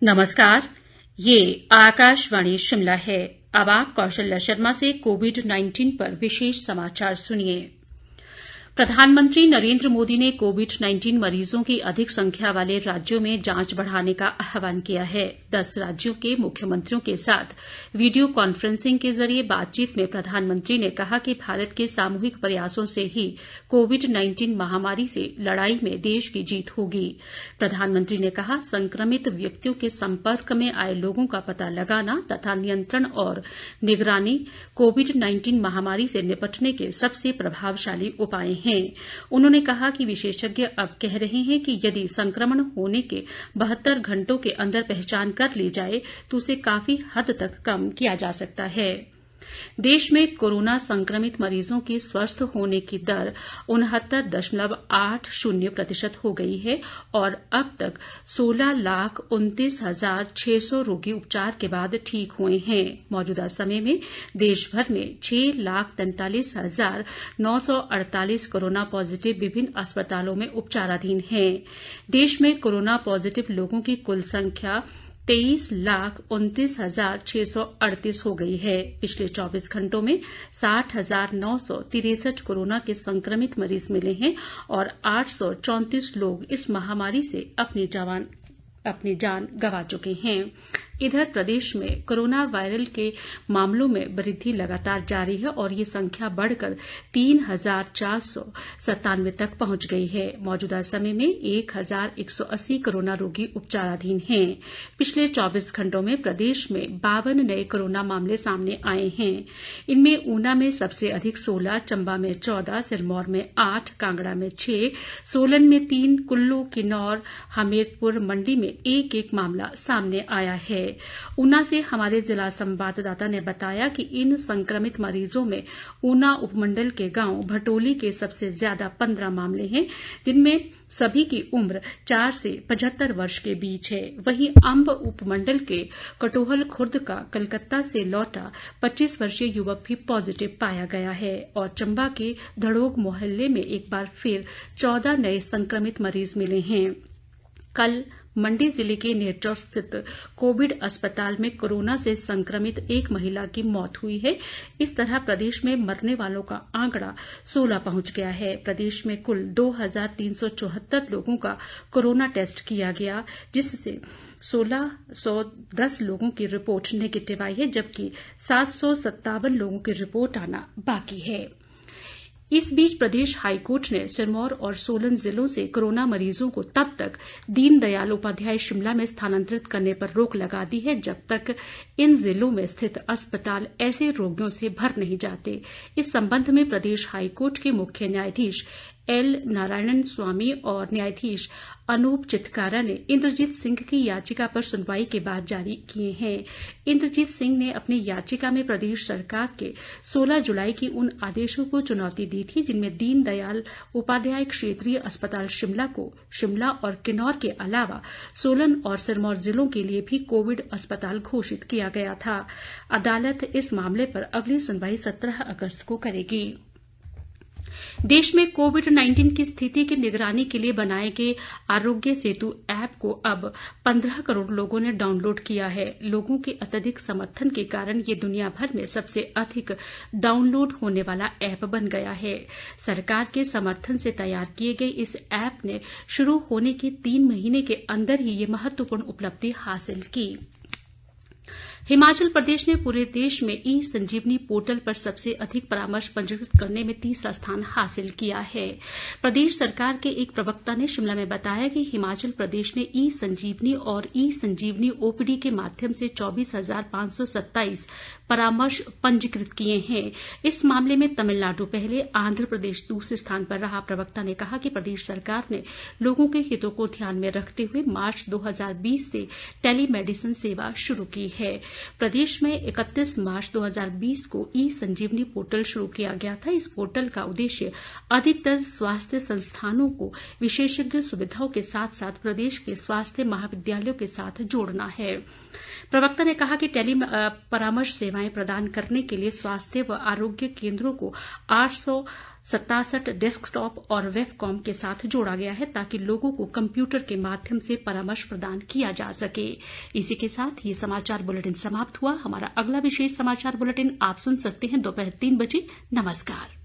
नमस्कार, ये आकाशवाणी शिमला है। अब आप कौशल्या शर्मा से कोविड-19 पर विशेष समाचार सुनिए। प्रधानमंत्री नरेंद्र मोदी ने कोविड-19 मरीजों की अधिक संख्या वाले राज्यों में जांच बढ़ाने का आह्वान किया है। 10 राज्यों के मुख्यमंत्रियों के साथ वीडियो कॉन्फ्रेंसिंग के जरिए बातचीत में प्रधानमंत्री ने कहा कि भारत के सामूहिक प्रयासों से ही कोविड-19 महामारी से लड़ाई में देश की जीत होगी। प्रधानमंत्री ने कहा, संक्रमित व्यक्तियों के संपर्क में आए लोगों का पता लगाना तथा नियंत्रण और निगरानी कोविड-19 महामारी से निपटने के सबसे प्रभावशाली उपाय हैं। उन्होंने कहा कि विशेषज्ञ अब कह रहे हैं कि यदि संक्रमण होने के 72 घंटों के अंदर पहचान कर ली जाए तो उसे काफी हद तक कम किया जा सकता है। देश में कोरोना संक्रमित मरीजों के स्वस्थ होने की दर 69.80% हो गई है और अब तक 16,29,600 रोगी उपचार के बाद ठीक हुए हैं। मौजूदा समय में देश भर में 6,43,948 कोरोना पॉजिटिव विभिन्न अस्पतालों में उपचाराधीन हैं। देश में कोरोना पॉजिटिव लोगों की कुल संख्या 23,29,638 हो गई है। पिछले 24 घंटों में 60,963 कोरोना के संक्रमित मरीज मिले हैं और 834 लोग इस महामारी से अपनी जान गंवा चुके हैं। इधर प्रदेश में कोरोना वायरल के मामलों में वृद्धि लगातार जारी है और ये संख्या बढ़कर 3,497 तक पहुंच गई है। मौजूदा समय में 1,180 कोरोना रोगी उपचाराधीन हैं। पिछले 24 घंटों में प्रदेश में 52 नए कोरोना मामले सामने आए हैं। इनमें ऊना में सबसे अधिक 16, चंबा में 14, सिरमौर में 8, कांगड़ा में 6, सोलन में 3, कुल्लू, किन्नौर, हमीरपुर, मंडी में एक मामला सामने आया है। ऊना से हमारे जिला संवाददाता ने बताया कि इन संक्रमित मरीजों में ऊना उपमंडल के गांव भटोली के सबसे ज्यादा 15 मामले हैं, जिनमें सभी की उम्र 4 से 75 वर्ष के बीच है। वहीं अंब उपमंडल के कटोहल खुर्द का कलकत्ता से लौटा 25 वर्षीय युवक भी पॉजिटिव पाया गया है और चंबा के धड़ोग मोहल्ले में एक बार फिर 14 नए संक्रमित मरीज मिले हैं। कल मंडी जिले के नेरचौर स्थित कोविड अस्पताल में कोरोना से संक्रमित एक महिला की मौत हुई है। इस तरह प्रदेश में मरने वालों का आंकड़ा 16 पहुंच गया है। प्रदेश में कुल 2,374 लोगों का कोरोना टेस्ट किया गया, जिससे 1,610 लोगों की रिपोर्ट नेगेटिव आई है, जबकि 757 लोगों की रिपोर्ट आना बाकी है। इस बीच प्रदेश हाईकोर्ट ने सिरमौर और सोलन जिलों से कोरोना मरीजों को तब तक दीनदयाल उपाध्याय शिमला में स्थानांतरित करने पर रोक लगा दी है जब तक इन जिलों में स्थित अस्पताल ऐसे रोगियों से भर नहीं जाते। इस संबंध में प्रदेश हाईकोर्ट के मुख्य न्यायाधीश एल नारायण स्वामी और न्यायाधीश अनूप चितकारा ने इंद्रजीत सिंह की याचिका पर सुनवाई के बाद जारी किए हैं। इंद्रजीत सिंह ने अपनी याचिका में प्रदेश सरकार के 16 जुलाई की उन आदेशों को चुनौती दी थी जिनमें दीनदयाल उपाध्याय क्षेत्रीय अस्पताल शिमला को शिमला और किन्नौर के अलावा सोलन और सिरमौर जिलों के लिए भी कोविड अस्पताल घोषित किया गया था। अदालत इस मामले पर अगली सुनवाई 17 अगस्त को करेगी। देश में कोविड-19 की स्थिति की निगरानी के लिए बनाए गए आरोग्य सेतु ऐप को अब 15 करोड़ लोगों ने डाउनलोड किया है। लोगों के अत्यधिक समर्थन के कारण ये दुनिया भर में सबसे अधिक डाउनलोड होने वाला ऐप बन गया है। सरकार के समर्थन से तैयार किए गए इस ऐप ने शुरू होने के 3 महीने के अंदर ही ये महत्वपूर्ण उपलब्धि हासिल की। हिमाचल प्रदेश ने पूरे देश में ई संजीवनी पोर्टल पर सबसे अधिक परामर्श पंजीकृत करने में तीसरा स्थान हासिल किया है। प्रदेश सरकार के एक प्रवक्ता ने शिमला में बताया कि हिमाचल प्रदेश ने ई संजीवनी और ई संजीवनी ओपीडी के माध्यम से 24,527 परामर्श पंजीकृत किए हैं। इस मामले में तमिलनाडु पहले, आंध्र प्रदेश दूसरे स्थान पर रहा। प्रवक्ता ने कहा कि प्रदेश सरकार ने लोगों के हितों को ध्यान में रखते हुए मार्च 2020 से टेलीमेडिसिन सेवा शुरू की है। प्रदेश में 31 मार्च 2020 को ई संजीवनी पोर्टल शुरू किया गया था। इस पोर्टल का उद्देश्य अधिकतर स्वास्थ्य संस्थानों को विशेषज्ञ सुविधाओं के साथ साथ प्रदेश के स्वास्थ्य महाविद्यालयों के साथ जोड़ना है। प्रवक्ता ने कहा कि टेली परामर्श सेवाएं प्रदान करने के लिए स्वास्थ्य व आरोग्य केंद्रों को 67 डेस्कटॉप और वेबकॉम के साथ जोड़ा गया है ताकि लोगों को कंप्यूटर के माध्यम से परामर्श प्रदान किया जा सके। इसी के साथ ये समाचार बुलेटिन समाप्त हुआ। हमारा अगला विशेष समाचार बुलेटिन आप सुन सकते हैं दोपहर 3 बजे। नमस्कार।